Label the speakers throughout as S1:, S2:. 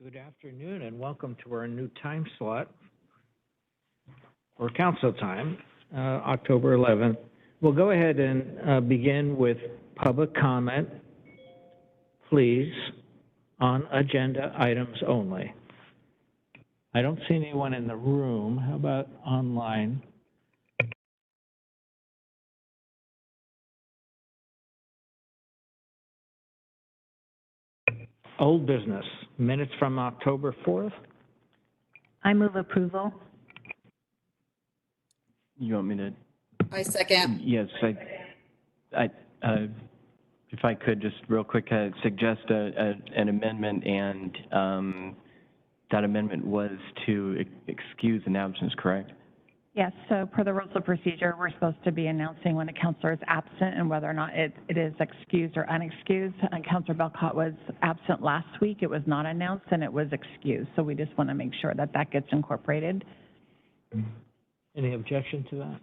S1: Good afternoon and welcome to our new time slot for council time, October 11th. We'll go ahead and begin with public comment, please, on agenda items only. I don't see anyone in the room. How about online? Old business, minutes from October 4th.
S2: I move approval.
S3: You want me to?
S4: I second.
S3: Yes, if I could just real quick suggest an amendment, and that amendment was to excuse an absence, correct?
S2: Yes, so per the rules of procedure, we're supposed to be announcing when a counselor is absent and whether or not it is excused or unexcused. Counselor Belcott was absent last week. It was not announced and it was excused. So we just want to make sure that that gets incorporated.
S1: Any objection to that?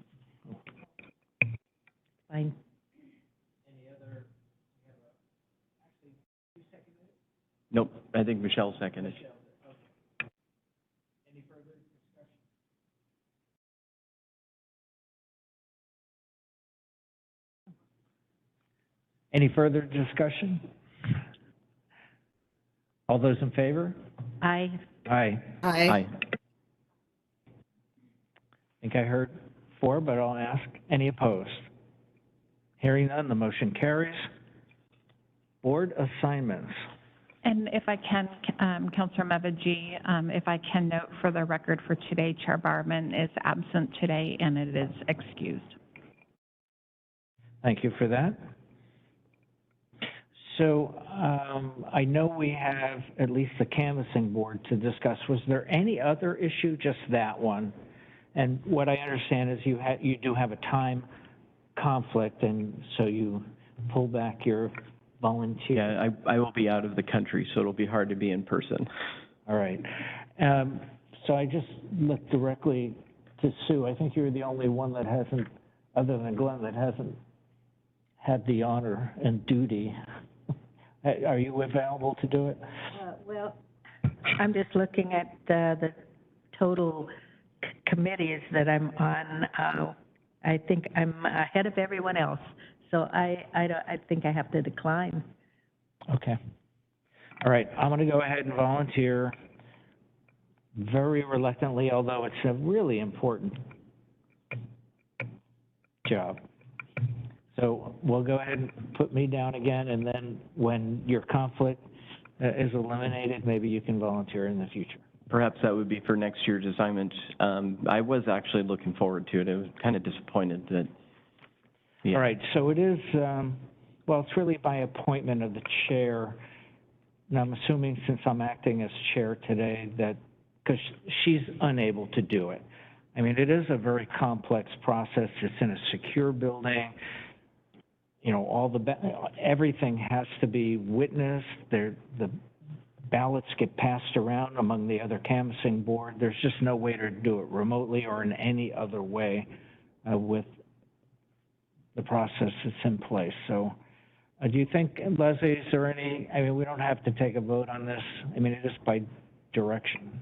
S2: Fine.
S1: Any other?
S3: Nope, I think Michelle seconded.
S1: Any further discussion? Any further discussion? All those in favor?
S2: Aye.
S1: Aye.
S4: Aye.
S3: Aye.
S1: I think I heard 4, but I'll ask. Any opposed? Hearing none, the motion carries. Board assignments.
S2: And if I can, Counselor Mevaji, if I can note for the record for today, Chair Barman is absent today and it is excused.
S1: Thank you for that. So I know we have at least the canvassing board to discuss. Was there any other issue, just that one? And what I understand is you do have a time conflict, and so you pull back your volunteer.
S3: Yeah, I will be out of the country, so it'll be hard to be in person.
S1: All right. So I just looked directly to Sue. I think you're the only one that hasn't, other than Glenn, that hasn't had the honor and duty. Are you available to do it?
S5: Well, I'm just looking at the total committees that I'm on. I think I'm ahead of everyone else, so I think I have to decline.
S1: Okay. All right. I'm going to go ahead and volunteer very reluctantly, although it's a really important job. So we'll go ahead and put me down again, and then when your conflict is eliminated, maybe you can volunteer in the future.
S3: Perhaps that would be for next year's assignment. I was actually looking forward to it. I was kind of disappointed that. Yeah.
S1: All right, so it is, well, it's really by appointment of the chair. And I'm assuming since I'm acting as chair today that, because she's unable to do it. I mean, it is a very complex process. It's in a secure building. You know, everything has to be witnessed. The ballots get passed around among the other canvassing board. There's just no way to do it remotely or in any other way with the process that's in place. So do you think, Leslie, is there any, I mean, we don't have to take a vote on this. I mean, it is by direction.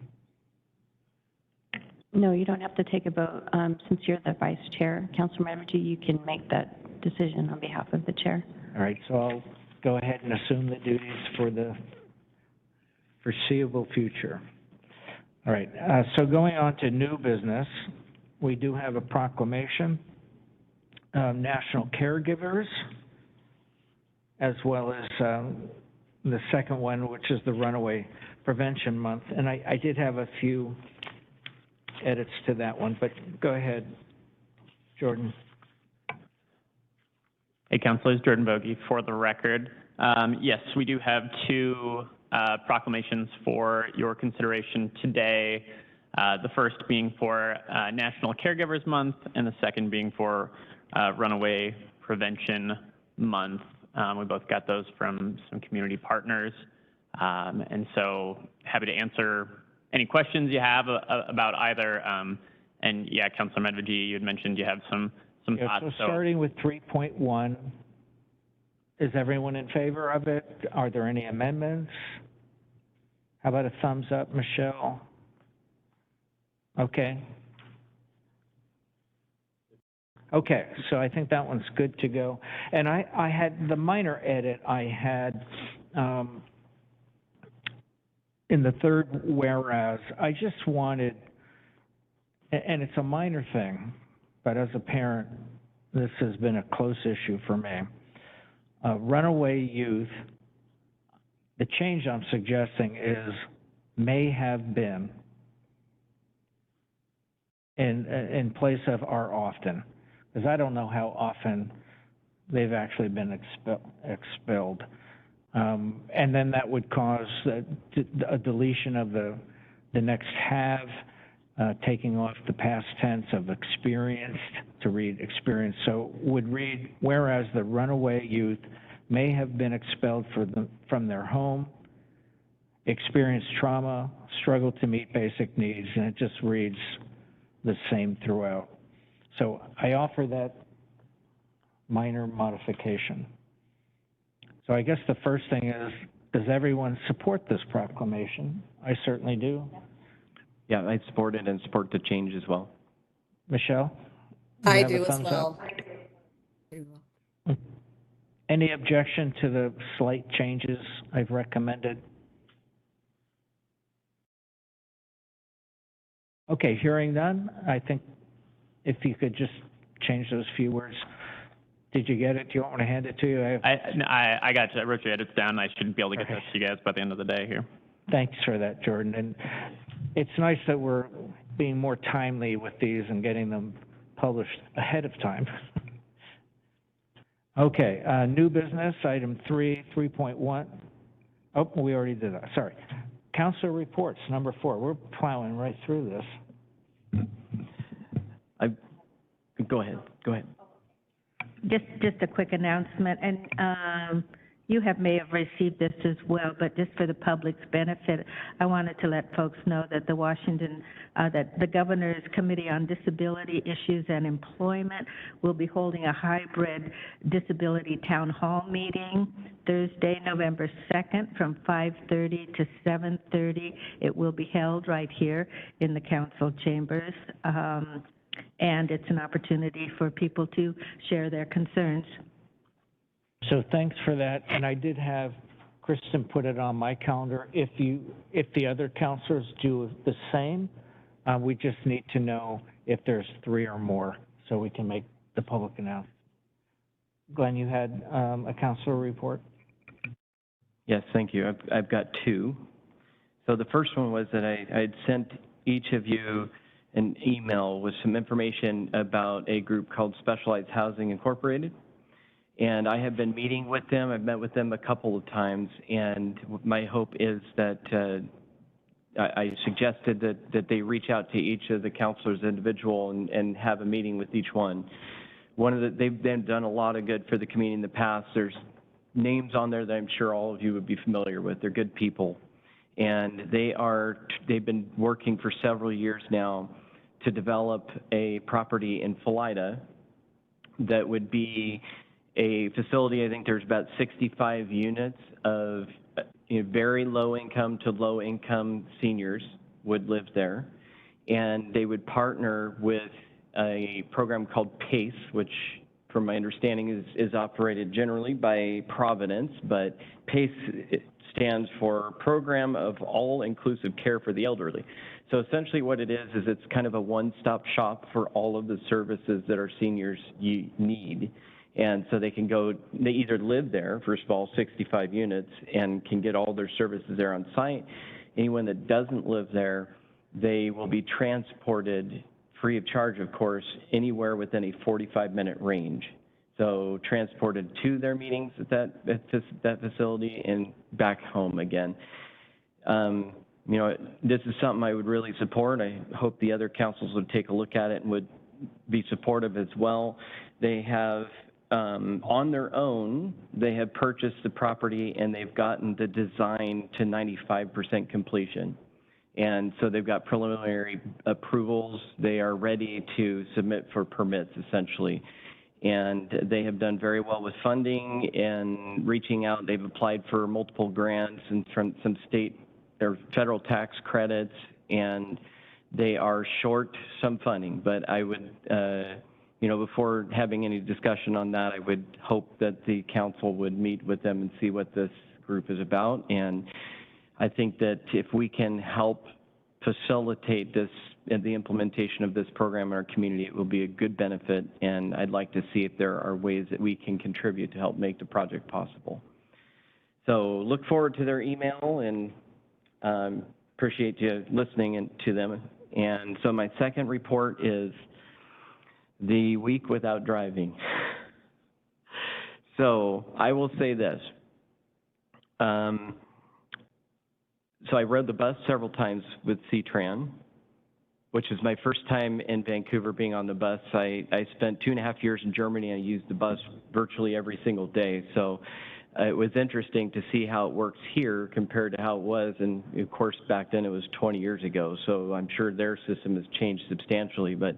S5: No, you don't have to take a vote. Since you're the vice chair, Councilor Mevaji, you can make that decision on behalf of the chair.
S1: All right, so I'll go ahead and assume the duties for the foreseeable future. All right, so going on to new business, we do have a proclamation, National Caregivers, as well as the second one, which is the Runaway Prevention Month. And I did have a few edits to that one, but go ahead, Jordan.
S6: Hey, Councilors, Jordan Bogie for the record. Yes, we do have 2 proclamations for your consideration today. The first being for National Caregivers Month, and the second being for Runaway Prevention Month. We both got those from some community partners, and so happy to answer any questions you have about either. And yeah, Councilor Mevaji, you had mentioned you have some thoughts.
S1: So starting with 3.1, is everyone in favor of it? Are there any amendments? How about a thumbs up, Michelle? Okay. Okay, so I think that one's good to go. And I had the minor edit I had, in the third whereas, I just wanted, and it's a minor thing, but as a parent, this has been a close issue for me. Runaway youth, the change I'm suggesting is may have been in place of are often, because I don't know how often they've actually been expelled. And then that would cause a deletion of the next have, taking off the past tense of experienced to read experience. So would read, whereas the runaway youth may have been expelled from their home, experienced trauma, struggled to meet basic needs, and it just reads the same throughout. So I offer that minor modification. So I guess the first thing is, does everyone support this proclamation? I certainly do.
S3: Yeah, I support it and support the change as well.
S1: Michelle? You
S4: I
S1: have a
S4: do as
S1: thumbs up?
S4: well.
S1: Any objection to the slight changes I've recommended? Okay, hearing none, I think if you could just change those few words. Did you get it? Do you want me to hand it to you?
S6: I got you. I wrote your edits down. I should be able to get
S1: Okay.
S6: that to you guys by the end of the day here.
S1: Thanks for that, Jordan. And it's nice that we're being more timely with these and getting them published ahead of time. Okay, new business, item 3.1. Oh, we already did that, sorry. Council reports, number 4. We're plowing right through this.
S3: Go ahead.
S5: Just a quick announcement, and you may have received this as well, but just for the public's benefit, I wanted to let folks know that that the Governor's Committee on Disability Issues and Employment will be holding a hybrid disability town hall meeting Thursday, November 2nd, from 5:30 to 7:30. It will be held right here in the council chambers. And it's an opportunity for people to share their concerns.
S1: So thanks for that, and I did have Kristen put it on my calendar. If the other counselors do the same, we just need to know if there's 3 or more, so we can make the public announcement. Glenn, you had a counselor report?
S3: Yes, thank you. I've got 2. So the first one was that I had sent each of you an email with some information about a group called Specialized Housing Incorporated. And I have been meeting with them. I've met with them a couple of times, and my hope is that I suggested that they reach out to each of the counselors individual and have a meeting with each one. They've done a lot of good for the community in the past. There's names on there that I'm sure all of you would be familiar with. They're good people. And they've been working for several years now to develop a property in Philida that would be a facility. I think there's about 65 units of very low income to low income seniors would live there. And they would partner with a program called PACE, which from my understanding is operated generally by Providence, but PACE stands for Program of All-Inclusive Care for the Elderly. So essentially what it is it's kind of a one-stop shop for all of the services that our seniors need. And so they either live there, first of all, 65 units, and can get all their services there on site. Anyone that doesn't live there, they will be transported free of charge, of course, anywhere within a 45-minute range. So transported to their meetings at that facility and back home again. This is something I would really support. I hope the other councils would take a look at it and would be supportive as well. They have, on their own, they have purchased the property and they've gotten the design to 95% completion. And so they've got preliminary approvals. They are ready to submit for permits, essentially. And they have done very well with funding and reaching out. They've applied for multiple grants and from some state or federal tax credits, and they are short some funding. But I would, before having any discussion on that, I would hope that the council would meet with them and see what this group is about. And I think that if we can help facilitate this and the implementation of this program in our community, it will be a good benefit, and I'd like to see if there are ways that we can contribute to help make the project possible. So look forward to their email, and appreciate you listening to them. And so my second report is the week without driving. So I will say this. So I rode the bus several times with C-Tran, which is my first time in Vancouver being on the bus. I spent 2.5 years in Germany, and I used the bus virtually every single day. So it was interesting to see how it works here compared to how it was. And of course, back then it was 20 years ago. So I'm sure their system has changed substantially. But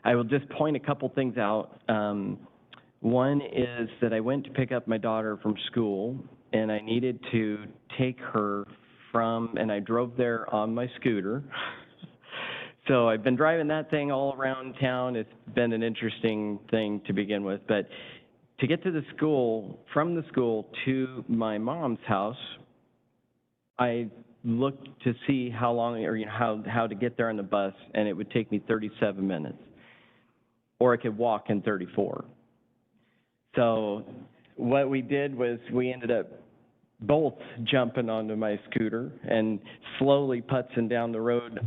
S3: I will just point a couple things out. One is that I went to pick up my daughter from school, and I needed to take her and I drove there on my scooter. So I've been driving that thing all around town. It's been an interesting thing to begin with. But to get to the school, from the school to my mom's house, I looked to see how long, or how to get there on the bus, and it would take me 37 minutes. Or I could walk in 34. So what we did was we ended up both jumping onto my scooter and slowly putzing down the road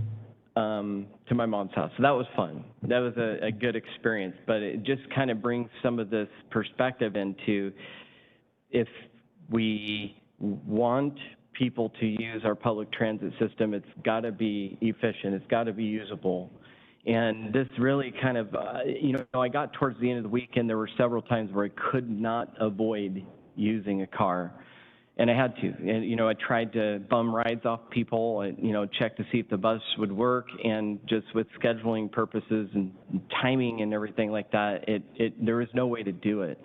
S3: to my mom's house. So that was fun. That was a good experience, but it just kind of brings some of this perspective into, if we want people to use our public transit system, it's got to be efficient. It's got to be usable. And this really kind of, I got towards the end of the weekend, there were several times where I could not avoid using a car. And I had to, and, I tried to bum rides off people, and, check to see if the bus would work, and just with scheduling purposes and timing and everything like that, there was no way to do it.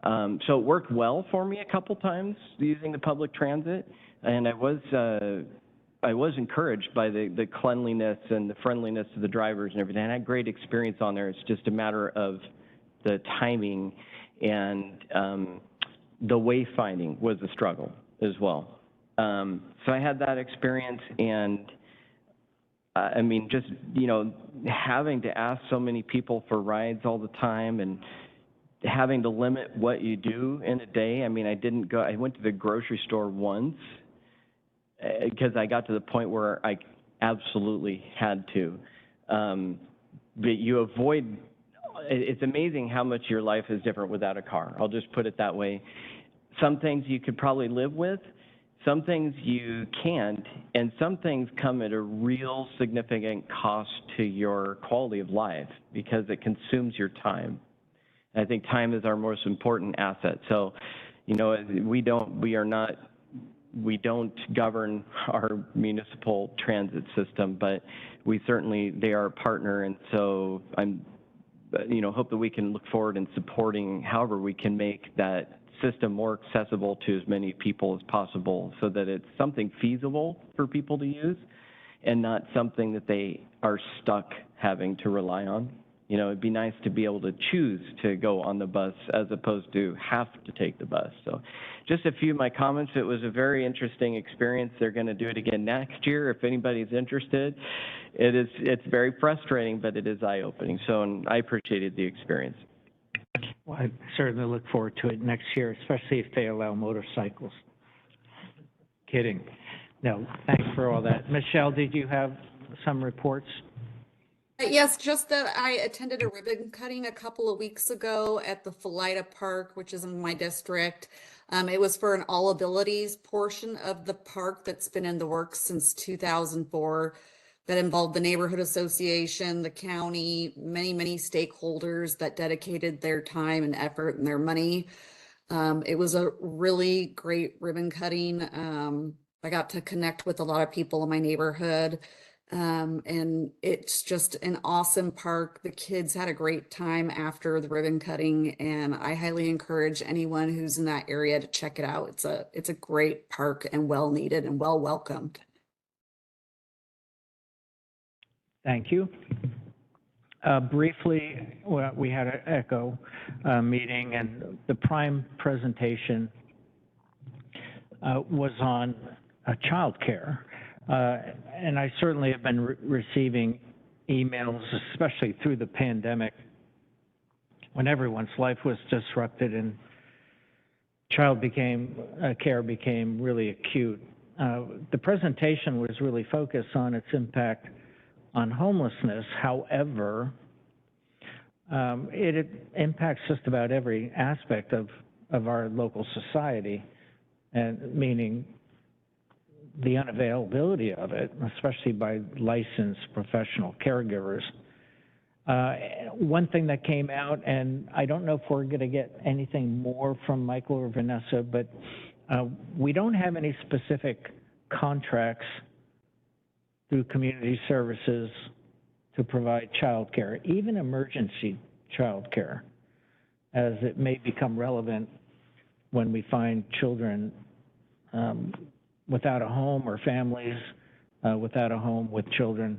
S3: So it worked well for me a couple times using the public transit, and I was encouraged by the cleanliness and the friendliness of the drivers and everything. I had great experience on there. It's just a matter of the timing, and the wayfinding was a struggle as well. So I had that experience, and I mean, just, having to ask so many people for rides all the time, and having to limit what you do in a day. I mean, I went to the grocery store once because I got to the point where I absolutely had to. But you avoid, it's amazing how much your life is different without a car. I'll just put it that way. Some things you could probably live with, some things you can't, and some things come at a real significant cost to your quality of life because it consumes your time. And I think time is our most important asset. So, we don't govern our municipal transit system, but they are a partner, and so I'm hope that we can look forward in supporting however we can make that system more accessible to as many people as possible, so that it's something feasible for people to use and not something that they are stuck having to rely on. It'd be nice to be able to choose to go on the bus as opposed to have to take the bus. So just a few of my comments. It was a very interesting experience. They're going to do it again next year if anybody's interested. It's very frustrating, but it is eye-opening. So I appreciated the experience.
S1: Well, I certainly look forward to it next year, especially if they allow motorcycles. Kidding. No, thanks for all that. Michelle, did you have some reports?
S4: Yes, just that I attended a ribbon cutting a couple of weeks ago at the Philida Park, which is in my district. It was for an all abilities portion of the park that's been in the works since 2004, that involved the neighborhood association, the county, many stakeholders that dedicated their time and effort and their money. It was a really great ribbon cutting. I got to connect with a lot of people in my neighborhood. And it's just an awesome park. The kids had a great time after the ribbon cutting, and I highly encourage anyone who's in that area to check it out. It's a great park and well needed and well welcomed.
S1: Thank you. Briefly, we had an ECHO meeting, and the prime presentation was on childcare. And I certainly have been receiving emails, especially through the pandemic, when everyone's life was disrupted and care became really acute. The presentation was really focused on its impact on homelessness. However, it impacts just about every aspect of our local society, and meaning the unavailability of it, especially by licensed professional caregivers. One thing that came out, and I don't know if we're going to get anything more from Michael or Vanessa, but we don't have any specific contracts through community services to provide childcare, even emergency childcare, as it may become relevant when we find children without a home or families without a home with children.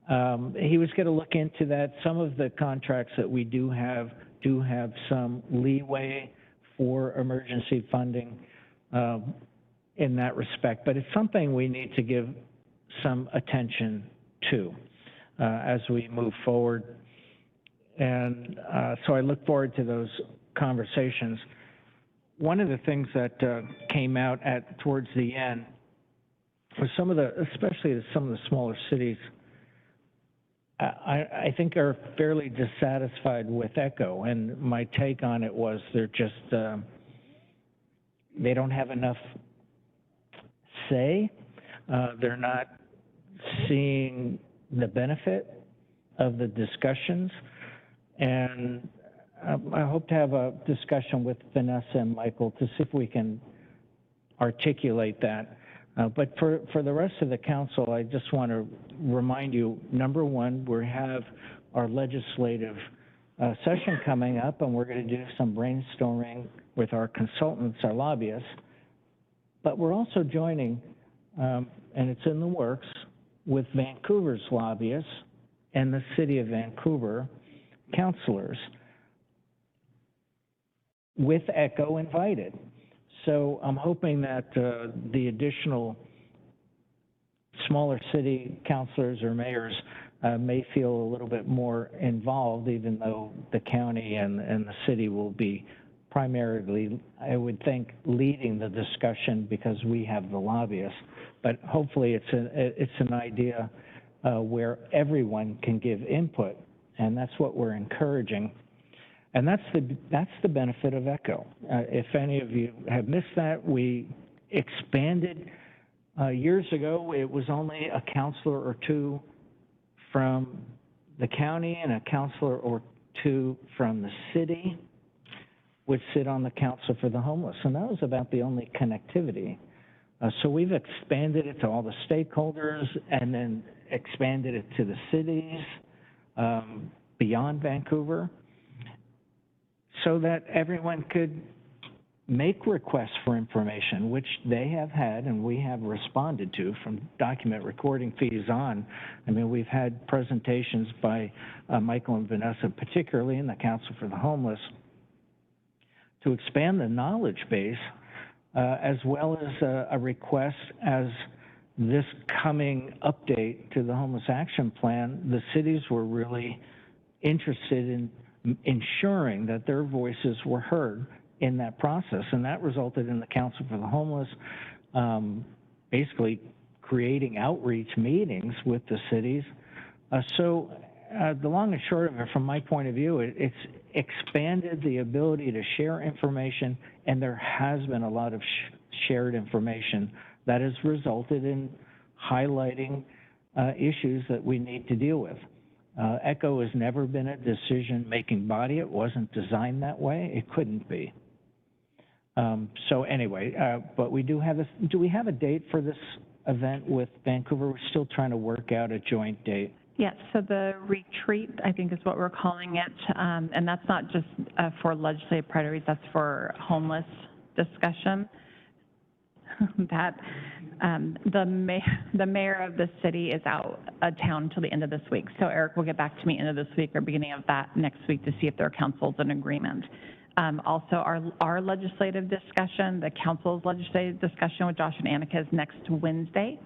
S1: He was going to look into that. Some of the contracts that we do have some leeway for emergency funding in that respect, but it's something we need to give some attention to as we move forward. And so I look forward to those conversations. One of the things that came out towards the end was especially some of the smaller cities, I think are fairly dissatisfied with ECHO. And my take on it was they don't have enough say. They're not seeing the benefit of the discussions. And I hope to have a discussion with Vanessa and Michael to see if we can articulate that. But for the rest of the council, I just want to remind you, number one, we have our legislative session coming up, and we're going to do some brainstorming with our consultants, our lobbyists. But we're also joining, and it's in the works, with Vancouver's lobbyists and the City of Vancouver councilors, with ECHO invited. So I'm hoping that the additional smaller city councilors or mayors may feel a little bit more involved, even though the county and the city will be primarily, I would think, leading the discussion because we have the lobbyists. But hopefully it's an idea where everyone can give input, and that's what we're encouraging. And that's the benefit of ECHO. If any of you have missed that, we expanded. Years ago, it was only a counselor or two from the county and a counselor or two from the city would sit on the Council for the Homeless, and that was about the only connectivity. So we've expanded it to all the stakeholders and then expanded it to the cities beyond Vancouver, so that everyone could make requests for information, which they have had and we have responded to from document recording fees on. I mean, we've had presentations by Michael and Vanessa, particularly in the Council for the Homeless, to expand the knowledge base, as well as a request as this coming update to the Homeless Action Plan, the cities were really interested in ensuring that their voices were heard in that process. And that resulted in the Council for the Homeless basically creating outreach meetings with the cities. So the long and short of it, from my point of view, it's expanded the ability to share information, and there has been a lot of shared information that has resulted in highlighting issues that we need to deal with. ECHO has never been a decision-making body. It wasn't designed that way. It couldn't be. So anyway, but we do have this. Do we have a date for this event with Vancouver? We're still trying to work out a joint date.
S2: Yes, so the retreat, I think, is what we're calling it, and that's not just for legislative priorities, that's for homeless discussion. That The mayor of the city is out of town till the end of this week. So Eric will get back to me end of this week or beginning of that next week to see if their council's in agreement. Also, our legislative discussion, the council's legislative discussion with Josh and Annika is next Wednesday.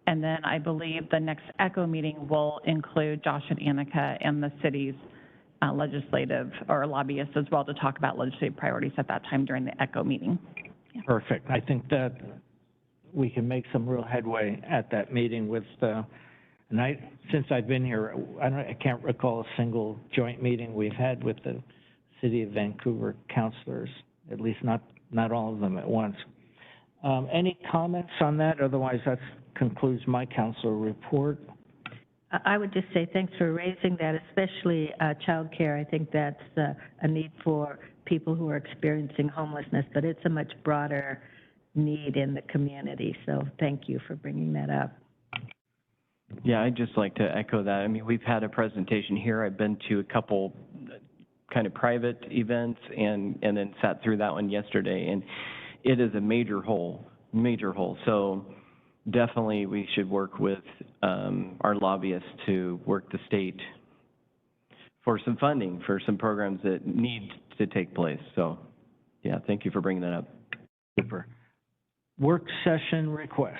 S2: And then I believe the next ECHO meeting will include Josh and Annika and the city's legislative or lobbyists as well to talk about legislative priorities at that time during the ECHO meeting.
S1: Perfect. I think that we can make some real headway at that meeting with and since I've been here, I can't recall a single joint meeting we've had with the City of Vancouver councilors, at least not all of them at once. Any comments on that? Otherwise, that concludes my council report.
S5: I would just say thanks for raising that, especially childcare. I think that's a need for people who are experiencing homelessness, but it's a much broader need in the community. So thank you for bringing that up.
S3: Yeah, I'd just like to echo that. I mean, we've had a presentation here. I've been to a couple kind of private events and then sat through that one yesterday, and it is a major hole. So definitely we should work with our lobbyists to work the state for some funding for some programs that need to take place. So yeah, thank you for bringing that up.
S1: Super. Work session requests.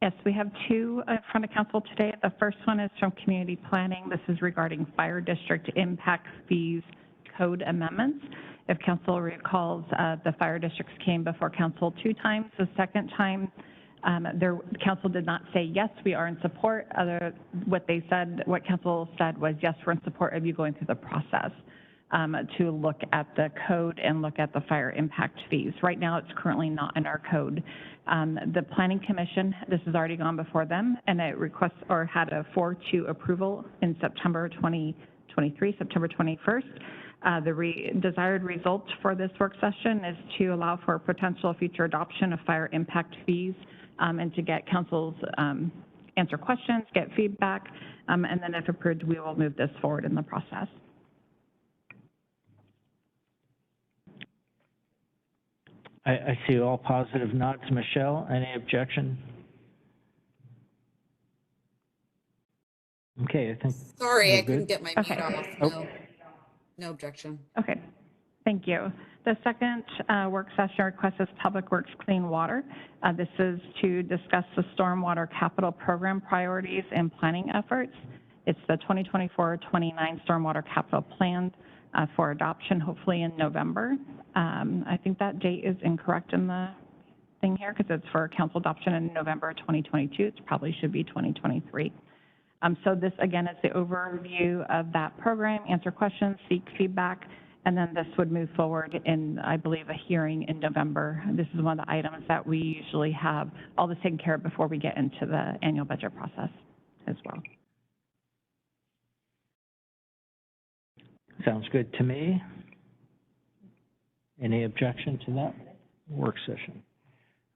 S2: Yes, we have two in front of council today. The first one is from community planning. This is regarding fire district impact fees code amendments. If council recalls, the fire districts came before council 2 times. The second time, the council did not say, yes, we are in support. What council said was, yes, we're in support of you going through the process to look at the code and look at the fire impact fees. Right now, it's currently not in our code. The Planning Commission, this has already gone before them, and it had a 4-2 approval in September 2023, September 21st. The desired result for this work session is to allow for potential future adoption of fire impact fees and to get council's answer questions, get feedback, and then if approved, we will move this forward in the process.
S1: I see all positive nods. Michelle, any objection? Okay, I think.
S4: Sorry, I
S1: good.
S4: couldn't get my mute
S2: Okay.
S4: off. No, no objection.
S2: Okay, thank you. The second work session request is Public Works Clean Water. This is to discuss the stormwater capital program priorities and planning efforts. It's the 2024-29 stormwater capital plan for adoption, hopefully in November. I think that date is incorrect in the thing here because it's for council adoption in November 2022. It probably should be 2023. So this, again, is the overview of that program, answer questions, seek feedback, and then this would move forward in, I believe, a hearing in November. This is one of the items that we usually have all this taken care of before we get into the annual budget process as well.
S1: Sounds good to me. Any objection to that work session?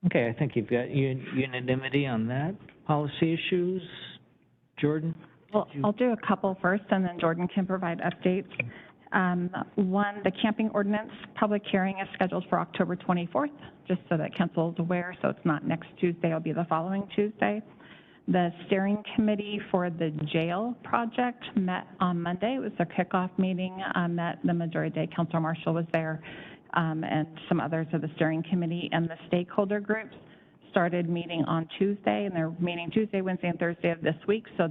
S1: Okay, I think you've got unanimity on that. Policy issues, Jordan?
S2: Well, I'll do a couple first, and then Jordan can provide updates. One, the camping ordinance public hearing is scheduled for October 24th, just so that council is aware, so it's not next Tuesday, it'll be the following Tuesday. The steering committee for the jail project met on Monday. It was their kickoff meeting. Met the majority day. Councilor Marshall was there, and some others of the steering committee, and the stakeholder groups started meeting on Tuesday, and they're meeting Tuesday, Wednesday, and Thursday of this week. So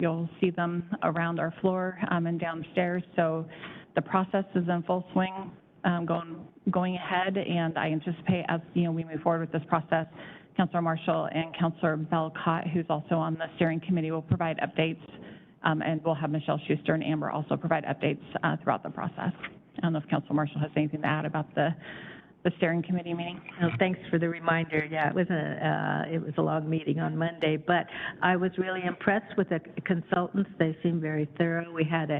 S2: you'll see them around our floor and downstairs. So the process is in full swing, going ahead, and I anticipate as we move forward with this process, Councilor Marshall and Councilor Belcott, who's also on the steering committee, will provide updates, and we'll have Michelle Schuster and Amber also provide updates throughout the process. I don't know if Councilor Marshall has anything to add about the steering committee meeting.
S5: Well, thanks for the reminder. Yeah, it was a long meeting on Monday, but I was really impressed with the consultants. They seemed very thorough. We had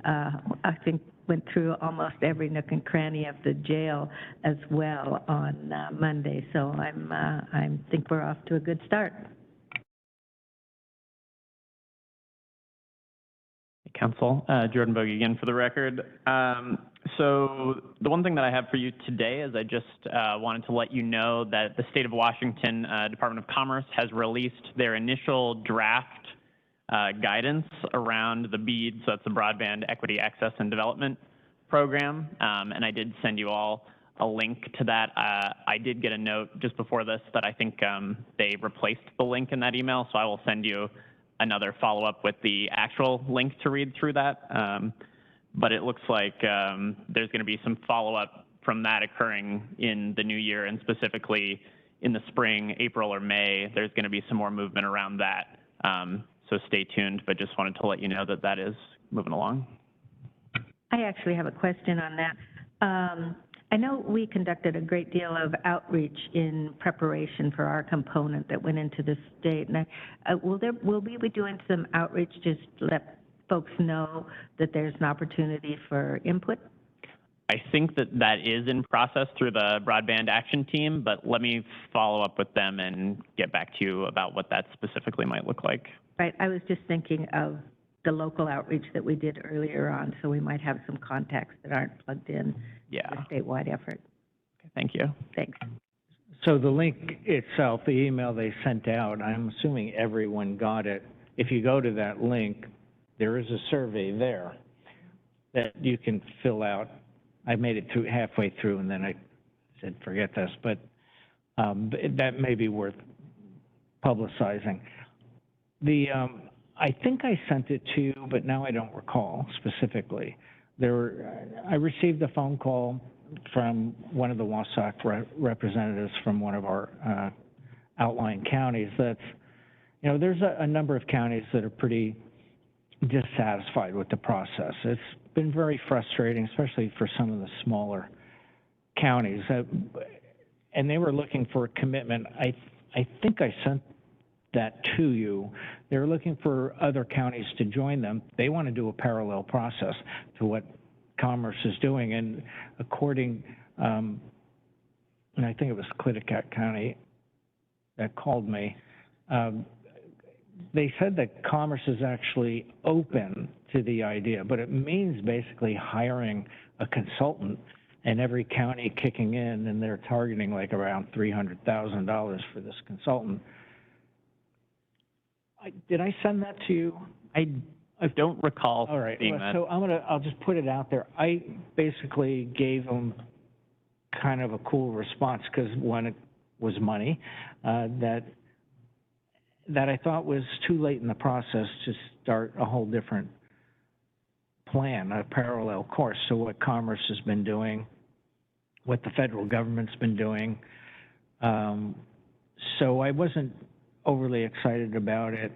S5: I think went through almost every nook and cranny of the jail as well on Monday. So I think we're off to a good start.
S6: Council, Jordan Bogie again for the record. So the one thing that I have for you today is I just wanted to let you know that the State of Washington Department of Commerce has released their initial draft guidance around the BEAD, so that's the Broadband Equity Access and Development Program, and I did send you all a link to that. I did get a note just before this that I think they replaced the link in that email, so I will send you another follow-up with the actual link to read through that. But it looks like there's going to be some follow-up from that occurring in the new year, and specifically in the spring, April or May, there's going to be some more movement around that. So stay tuned, but just wanted to let you know that that is moving along.
S5: I actually have a question on that. I know we conducted a great deal of outreach in preparation for our component that went into the state. And will we be doing some outreach just to let folks know that there's an opportunity for input?
S6: I think that that is in process through the Broadband Action Team, but let me follow up with them and get back to you about what that specifically might look like.
S5: Right. I was just thinking of the local outreach that we did earlier on, so we might have some contacts that aren't plugged in to the statewide effort.
S6: Okay, thank you.
S5: Thanks.
S1: So the link itself, the email they sent out, I'm assuming everyone got it. If you go to that link, there is a survey there that you can fill out. I made it through halfway through, and then I said, forget this, but that may be worth publicizing. I think I sent it to you, but now I don't recall specifically. I received a phone call from one of the Wasatch representatives from one of our outlying counties that's, there's a number of counties that are pretty dissatisfied with the process. It's been very frustrating, especially for some of the smaller counties. And they were looking for a commitment. I think I sent that to you. They're looking for other counties to join them. They want to do a parallel process to what Commerce is doing. And according, and I think it was Cliticut County that called me, they said that Commerce is actually open to the idea, but it means basically hiring a consultant and every county kicking in, and they're targeting like around $300,000 for this consultant. Did I send that to you?
S6: I don't recall
S1: All right.
S6: seeing that.
S1: So I'll just put it out there. I basically gave them kind of a cool response because one, it was money that I thought was too late in the process to start a whole different plan, a parallel course. So what Commerce has been doing, what the federal government's been doing. So I wasn't overly excited about it.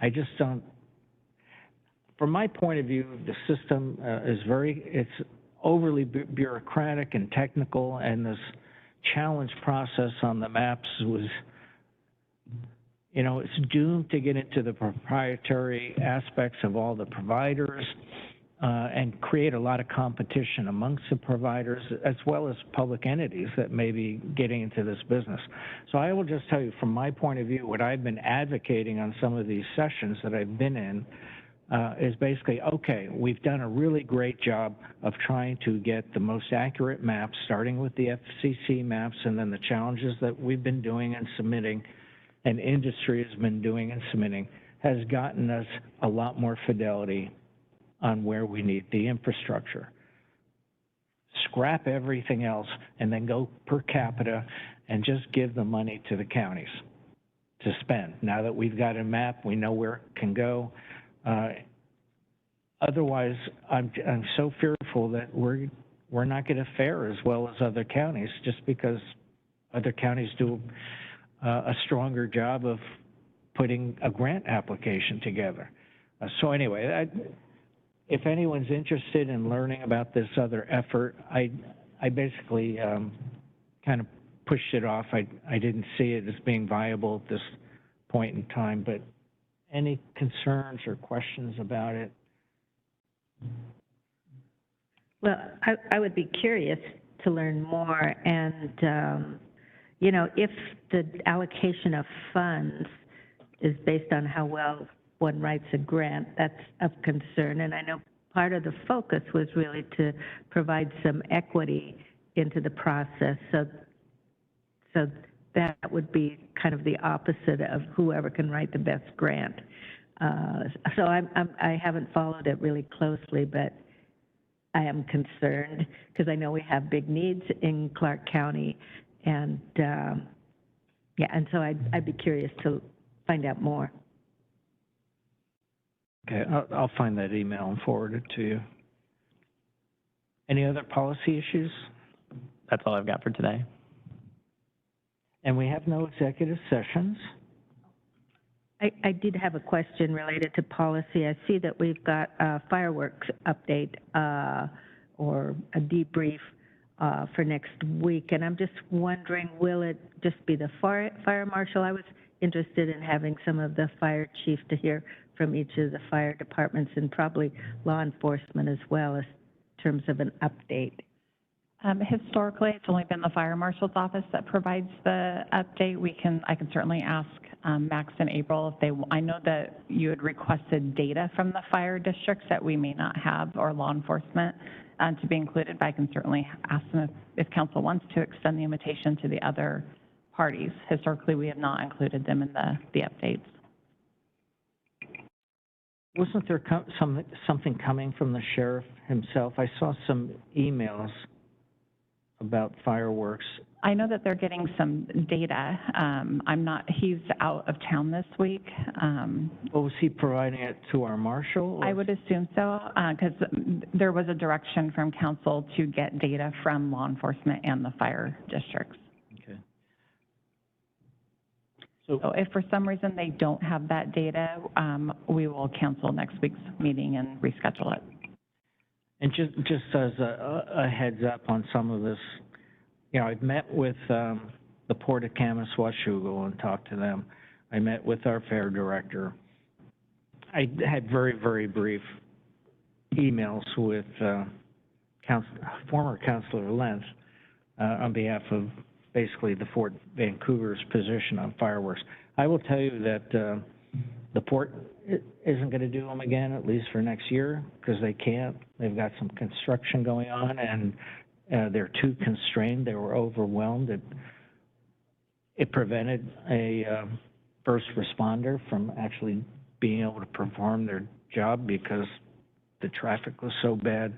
S1: I just don't, from my point of view, the system is it's overly bureaucratic and technical, and this challenge process on the maps was, it's doomed to get into the proprietary aspects of all the providers and create a lot of competition amongst the providers as well as public entities that may be getting into this business. So I will just tell you from my point of view, what I've been advocating on some of these sessions that I've been in is basically, okay, we've done a really great job of trying to get the most accurate maps, starting with the FCC maps, and then the challenges that we've been doing and submitting and industry has been doing and submitting has gotten us a lot more fidelity on where we need the infrastructure. Scrap everything else and then go per capita and just give the money to the counties to spend. Now that we've got a map, we know where it can go. Otherwise, I'm so fearful that we're not going to fare as well as other counties just because other counties do a stronger job of putting a grant application together. So anyway, if anyone's interested in learning about this other effort, I basically kind of pushed it off. I didn't see it as being viable at this point in time, but any concerns or questions about it?
S5: Well, I would be curious to learn more, and if the allocation of funds is based on how well one writes a grant, that's of concern. And I know part of the focus was really to provide some equity into the process. So that would be kind of the opposite of whoever can write the best grant. So I haven't followed it really closely, but I am concerned because I know we have big needs in Clark County, and yeah, and so I'd be curious to find out more.
S1: Okay, I'll find that email and forward it to you. Any other policy issues?
S6: That's all I've got for today.
S1: And we have no executive sessions.
S5: I did have a question related to policy. I see that we've got a fireworks update or a debrief for next week, and I'm just wondering, will it just be the fire marshal? I was interested in having some of the fire chief to hear from each of the fire departments and probably law enforcement as well as in terms of an update.
S2: Historically, it's only been the fire marshal's office that provides the update. I can certainly ask Max and April if they, I know that you had requested data from the fire districts that we may not have, or law enforcement to be included, but I can certainly ask them if council wants to extend the invitation to the other parties. Historically, we have not included them in the updates.
S1: Wasn't there something coming from the sheriff himself? I saw some emails about fireworks.
S2: I know that they're getting some data. He's out of town this week.
S1: Well, was he providing it to our marshal? Or?
S2: I would assume so, because there was a direction from council to get data from law enforcement and the fire districts.
S1: Okay.
S2: So if for some reason they don't have that data, we will cancel next week's meeting and reschedule it.
S1: And just as a heads up on some of this, you know, I've met with the Port of Kamis-Washougal and talked to them. I met with our fair director. I had very, very brief emails with former Councilor Lentz on behalf of basically the Fort Vancouver's position on fireworks. I will tell you that the port isn't going to do them again, at least for next year, because they can't. They've got some construction going on, and they're too constrained. They were overwhelmed. It prevented a first responder from actually being able to perform their job because the traffic was so bad.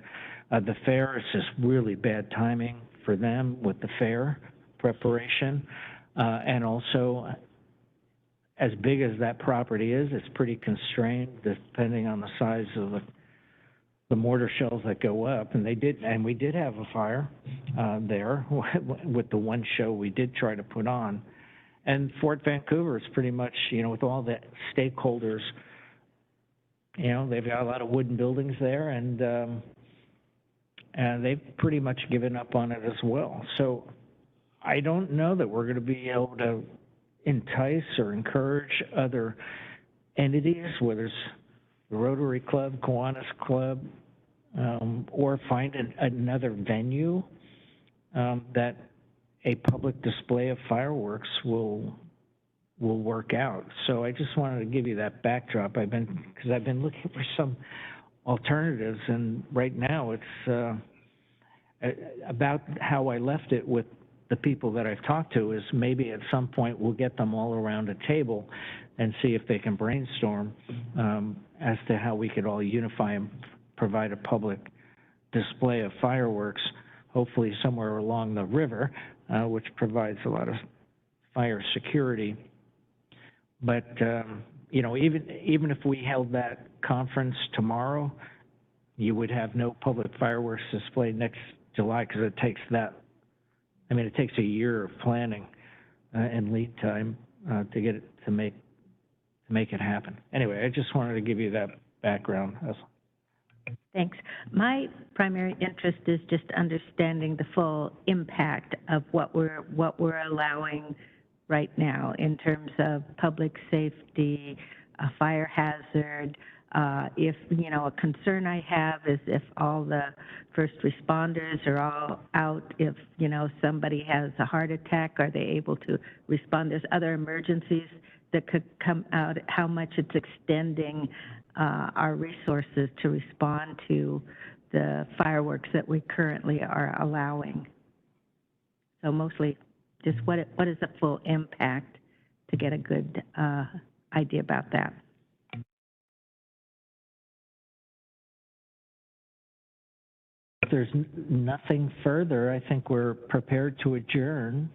S1: The fair is just really bad timing for them with the fair preparation, and also, as big as that property is, it's pretty constrained depending on the size of the mortar shells that go up. And we did have a fire there with the one show we did try to put on. And Fort Vancouver is pretty much, you know, with all the stakeholders, you know, they've got a lot of wooden buildings there, and they've pretty much given up on it as well. So I don't know that we're going to be able to entice or encourage other entities, whether it's the Rotary Club, Kiwanis Club, or find another venue that a public display of fireworks will work out. So I just wanted to give you that backdrop. Because I've been looking for some alternatives, and right now it's about how I left it with the people that I've talked to is maybe at some point we'll get them all around a table and see if they can brainstorm as to how we could all unify and provide a public display of fireworks, hopefully somewhere along the river, which provides a lot of fire security. But, you know, even if we held that conference tomorrow, you would have no public fireworks display next July because it takes it takes a year of planning and lead time to get it to make it happen. Anyway, I just wanted to give you that background.
S5: Thanks. My primary interest is just understanding the full impact of what we're allowing right now in terms of public safety, a fire hazard. If, you know, a concern I have is if all the first responders are all out, if, you know, somebody has a heart attack, are they able to respond? There's other emergencies that could come out, how much it's extending our resources to respond to the fireworks that we currently are allowing. So mostly just what is the full impact to get a good idea about that.
S1: If there's nothing further, I think we're prepared to adjourn.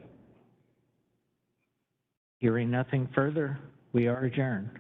S1: Hearing nothing further, we are adjourned.